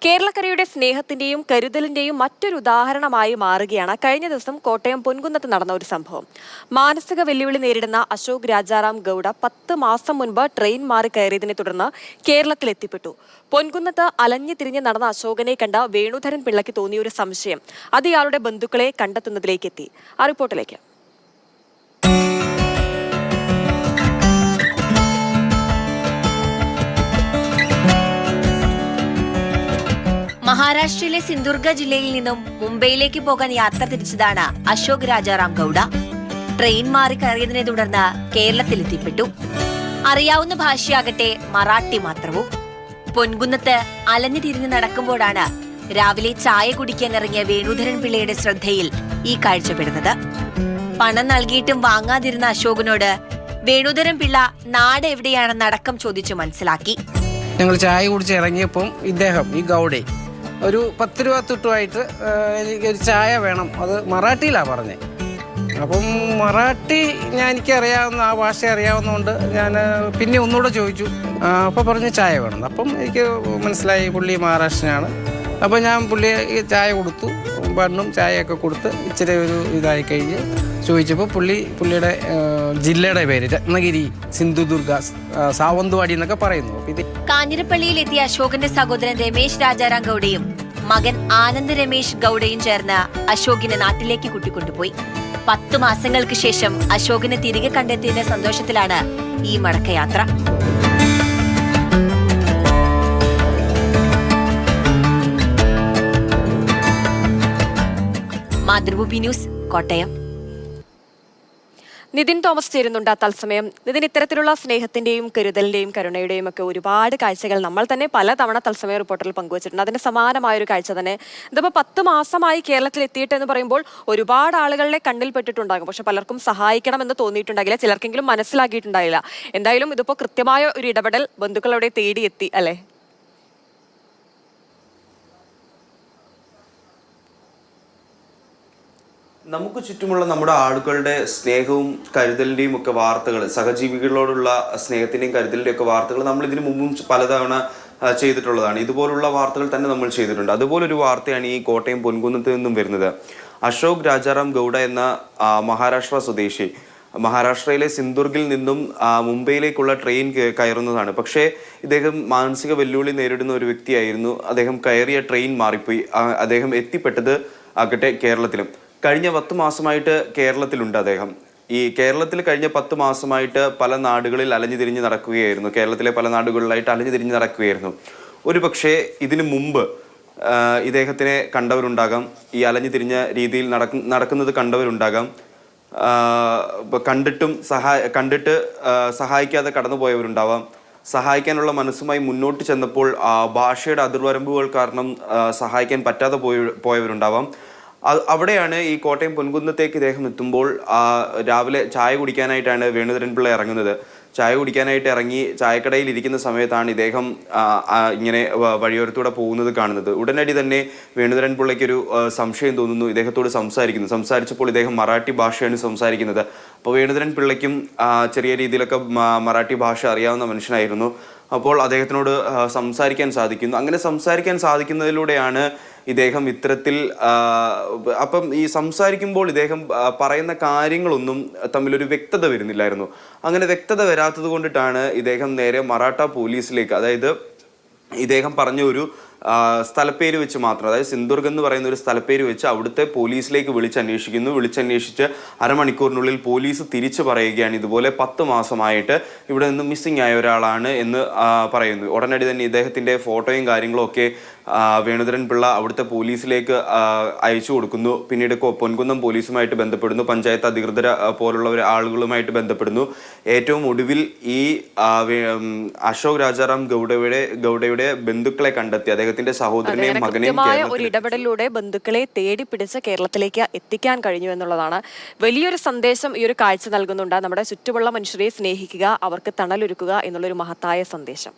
കേരളക്കരയുടെ സ്നേഹത്തിന്റെയും കരുതലിന്റെയും മറ്റൊരു ഉദാഹരണമായി മാറുകയാണ് കഴിഞ്ഞ ദിവസം കോട്ടയം പൊൻകുന്നത്ത് നടന്ന ഒരു സംഭവം. മാനസിക വെല്ലുവിളി നേരിടുന്ന അശോക് രാജാറാം ഗൌഡ 10 മാസം മുൻപ് ട്രെയിൻ മാറി കയറിയതിനെ തുടർന്ന് കേരളത്തിൽ എത്തിപ്പെട്ടു. പൊൻകുന്നത്ത് അലഞ്ഞു തിരിഞ്ഞ് നടന്ന അശോകനെ കണ്ട വേണുധരൻ പിള്ളയ്ക്ക് തോന്നിയ ഒരു സംശയം അത് ഇയാളുടെ ബന്ധുക്കളെ കണ്ടെത്തുന്നതിലേക്ക് എത്തി. ആ റിപ്പോർട്ടിലേക്ക്. മഹാരാഷ്ട്രയിലെ സിന്ധുർഗ ജില്ലയിൽ നിന്നും മുംബൈയിലേക്ക് പോകാൻ യാത്ര തിരിച്ചതാണ് അശോക് രാജാറാം ഗൌഡ. ട്രെയിൻ മാറി കയറിയതിനെ തുടർന്ന് കേരളത്തിലെത്തിപ്പെട്ടു. അറിയാവുന്ന ഭാഷയാകട്ടെ മറാഠി മാത്രവും. പൊൻകുന്നത്ത് അലഞ്ഞു തിരിഞ്ഞ് നടക്കുമ്പോഴാണ് രാവിലെ ചായ കുടിക്കാനിറങ്ങിയ വേണുധരൻ പിള്ളയുടെ ശ്രദ്ധയിൽ ഈ കാഴ്ചപ്പെടുന്നത്. പണം നൽകിയിട്ടും വാങ്ങാതിരുന്ന അശോകനോട് വേണുധരൻ പിള്ള നാട് എവിടെയാണെന്ന് അടക്കം ചോദിച്ചു മനസ്സിലാക്കി. ഞങ്ങൾ ചായ കുടിച്ച് ഇറങ്ങിയപ്പം ഇദ്ദേഹം ഈ ഗൗഡെ ഒരു 10 രൂപ തുട്ടുമായിട്ട് എനിക്കൊരു ചായ വേണം, അത് മറാഠിയിലാണ് പറഞ്ഞത്. അപ്പം മറാഠി എനിക്ക് അറിയാവുന്ന ആ ഭാഷ അറിയാവുന്നതുകൊണ്ട് ഞാൻ പിന്നെ ഒന്നുകൂടെ ചോദിച്ചു. അപ്പോൾ പറഞ്ഞ് ചായ വേണം. അപ്പം എനിക്ക് മനസ്സിലായി പുള്ളി മഹാരാഷ്ട്രനാണ്. അപ്പോൾ ഞാൻ പുള്ളിയെ ചായ കൊടുത്തു, ബണ്ണും ചായയൊക്കെ കൊടുത്ത് ഇച്ചിരി ഒരു ഇതായി കഴിഞ്ഞ് ചോദിച്ചപ്പോൾ പുള്ളിയുടെ ജില്ലയുടെ പേര് രത്നഗിരി, സിന്ധുദുർഗ, സാവന്ത്വാടി എന്നൊക്കെ പറയുന്നു. കാഞ്ഞിരപ്പള്ളിയിൽ എത്തിയ അശോകന്റെ സഹോദരൻ രമേശ് രാജാറാം ഗൌഡയും മകൻ ആനന്ദ് രമേശ് ഗൌഡയും ചേർന്ന് അശോകിനെ നാട്ടിലേക്ക് കൂട്ടിക്കൊണ്ടുപോയി. 10 മാസങ്ങൾക്ക് ശേഷം അശോകിനെ തിരികെ കണ്ടെത്തിയതിന്റെ സന്തോഷത്തിലാണ് ഈ മടക്കയാത്ര. മാതൃഭൂമി ന്യൂസ്, കോട്ടയം. നിതിൻ തോമസ് ചേരുന്നുണ്ട് തത്സമയം. നിതിൻ, ഇത്തരത്തിലുള്ള സ്നേഹത്തിന്റെയും കരുതലിന്റെയും കരുണയുടെയും ഒക്കെ ഒരുപാട് കാഴ്ചകൾ നമ്മൾ തന്നെ പലതവണ തത്സമയ റിപ്പോർട്ടറിൽ പങ്കുവച്ചിട്ടുണ്ട്. അതിന് സമാനമായ ഒരു കാഴ്ച തന്നെ ഇതിപ്പോൾ 10 മാസമായി കേരളത്തിൽ എത്തിയിട്ട് എന്ന് പറയുമ്പോൾ ഒരുപാട് ആളുകളുടെ കണ്ണിൽ പെട്ടിട്ടുണ്ടാകും. പക്ഷെ പലർക്കും സഹായിക്കണമെന്ന് തോന്നിയിട്ടുണ്ടാകില്ല, ചിലർക്കെങ്കിലും മനസ്സിലാക്കിയിട്ടുണ്ടായില്ല. എന്തായാലും ഇതിപ്പോൾ കൃത്യമായ ഒരു ഇടപെടൽ ബന്ധുക്കളോടെ തേടിയെത്തി അല്ലേ? നമുക്ക് ചുറ്റുമുള്ള നമ്മുടെ ആളുകളുടെ സ്നേഹവും കരുതലിന്റെയും ഒക്കെ വാർത്തകൾ, സഹജീവികളോടുള്ള സ്നേഹത്തിന്റെയും കരുതലിന്റെയും ഒക്കെ വാർത്തകൾ നമ്മൾ ഇതിനു മുമ്പും പലതവണ ചെയ്തിട്ടുള്ളതാണ്. ഇതുപോലുള്ള വാർത്തകൾ തന്നെ നമ്മൾ ചെയ്തിട്ടുണ്ട്. അതുപോലൊരു വാർത്തയാണ് ഈ കോട്ടയം പൊൻകുന്നത്ത് നിന്നും വരുന്നത്. അശോക് രാജാറാം ഗൌഡ എന്ന മഹാരാഷ്ട്ര സ്വദേശി മഹാരാഷ്ട്രയിലെ സിന്ധുർഗിൽ നിന്നും മുംബൈയിലേക്കുള്ള ട്രെയിൻ കയറുന്നതാണ്. പക്ഷേ ഇദ്ദേഹം മാനസിക വെല്ലുവിളി നേരിടുന്ന ഒരു വ്യക്തിയായിരുന്നു. അദ്ദേഹം കയറിയ ട്രെയിൻ മാറിപ്പോയി. അദ്ദേഹം എത്തിപ്പെട്ടത് ആകട്ടെ കേരളത്തിലും. കഴിഞ്ഞ 10 മാസമായിട്ട് കേരളത്തിലുണ്ട് അദ്ദേഹം. ഈ കേരളത്തിൽ കഴിഞ്ഞ 10 മാസമായിട്ട് പല നാടുകളിൽ അലഞ്ഞു തിരിഞ്ഞ് നടക്കുകയായിരുന്നു. കേരളത്തിലെ പല നാടുകളിലായിട്ട് അലഞ്ഞു തിരിഞ്ഞ് നടക്കുകയായിരുന്നു. ഒരു പക്ഷേ ഇതിനു മുമ്പ് ഇദ്ദേഹത്തിനെ കണ്ടവരുണ്ടാകാം, ഈ അലഞ്ഞു തിരിഞ്ഞ രീതിയിൽ നടക്കുന്നത് കണ്ടവരുണ്ടാകാം, കണ്ടിട്ട് സഹായിക്കാതെ കടന്നുപോയവരുണ്ടാവാം. സഹായിക്കാനുള്ള മനസ്സുമായി മുന്നോട്ട് ചെന്നപ്പോൾ ഭാഷയുടെ അതിർവരമ്പുകൾ കാരണം സഹായിക്കാൻ പറ്റാതെ പോയവരുണ്ടാവാം. അവിടെയാണ് ഈ കോട്ടയം പൊൻകുന്നത്തേക്ക് ഇദ്ദേഹം എത്തുമ്പോൾ രാവിലെ ചായ കുടിക്കാനായിട്ടാണ് വേണുധരൻ പിള്ള ഇറങ്ങുന്നത്. ചായ കുടിക്കാനായിട്ട് ഇറങ്ങി ചായക്കടയിൽ ഇരിക്കുന്ന സമയത്താണ് ഇദ്ദേഹം ഇങ്ങനെ വഴിയോരത്തൂടെ പോകുന്നത് കാണുന്നത്. ഉടനടി തന്നെ വേണുധരൻ പിള്ളയ്ക്കൊരു സംശയം തോന്നുന്നു. ഇദ്ദേഹത്തോട് സംസാരിച്ചപ്പോൾ ഇദ്ദേഹം മറാഠി ഭാഷയാണ് സംസാരിക്കുന്നത്. അപ്പോൾ വേണുധരൻ പിള്ളയ്ക്കും ചെറിയ രീതിയിലൊക്കെ മറാഠി ഭാഷ അറിയാവുന്ന മനുഷ്യനായിരുന്നു. അപ്പോൾ അദ്ദേഹത്തിനോട് സംസാരിക്കാൻ സാധിക്കുന്നു. അങ്ങനെ സംസാരിക്കാൻ സാധിക്കുന്നതിലൂടെയാണ് ഇദ്ദേഹം ഇത്തരത്തിൽ അപ്പം ഈ സംസാരിക്കുമ്പോൾ ഇദ്ദേഹം പറയുന്ന കാര്യങ്ങളൊന്നും തമ്മിലൊരു വ്യക്തത വരുന്നില്ലായിരുന്നു. അങ്ങനെ വ്യക്തത വരാത്തത് കൊണ്ടിട്ടാണ് ഇദ്ദേഹം നേരെ മറാഠ പോലീസിലേക്ക്, അതായത് ഇദ്ദേഹം പറഞ്ഞ ഒരു സ്ഥലപ്പേര് വെച്ച് മാത്രം, അതായത് സിന്ധുർഗ് എന്ന് പറയുന്ന ഒരു സ്ഥലപ്പേര് വെച്ച് അവിടുത്തെ പോലീസിലേക്ക് വിളിച്ചന്വേഷിച്ച് അരമണിക്കൂറിനുള്ളിൽ പോലീസ് തിരിച്ചു പറയുകയാണ് ഇതുപോലെ 10 മാസമായിട്ട് ഇവിടെ നിന്ന് മിസ്സിംഗ് ആയ ഒരാളാണ് എന്ന് പറയുന്നു. ഉടനടി തന്നെ ഇദ്ദേഹത്തിന്റെ ഫോട്ടോയും കാര്യങ്ങളും ഒക്കെ വേണുധരൻ പിള്ള അവിടുത്തെ പോലീസിലേക്ക് അയച്ചു കൊടുക്കുന്നു. പിന്നീട് പൊൻകുന്നം പോലീസുമായിട്ട് ബന്ധപ്പെടുന്നു, പഞ്ചായത്ത് അധികൃതർ പോലുള്ള ആളുകളുമായിട്ട് ബന്ധപ്പെടുന്നു. ഏറ്റവും ഒടുവിൽ ഈ അശോക് രാജാറാം ഗൌഡയുടെ ബന്ധുക്കളെ കണ്ടെത്തി അദ്ദേഹത്തിന്റെ സഹോദരനെയും മകനെയും ഒരു ഇടപെടലിലൂടെ ബന്ധുക്കളെ തേടി പിടിച്ച് കേരളത്തിലേക്ക് എത്തിക്കാൻ കഴിഞ്ഞു എന്നുള്ളതാണ് വലിയൊരു സന്ദേശം ഈ ഒരു കാഴ്ച നൽകുന്നുണ്ട്. നമ്മുടെ ചുറ്റുമുള്ള മനുഷ്യരെ സ്നേഹിക്കുക, അവർക്ക് തണലൊരുക്കുക എന്നുള്ളൊരു മഹത്തായ സന്ദേശം.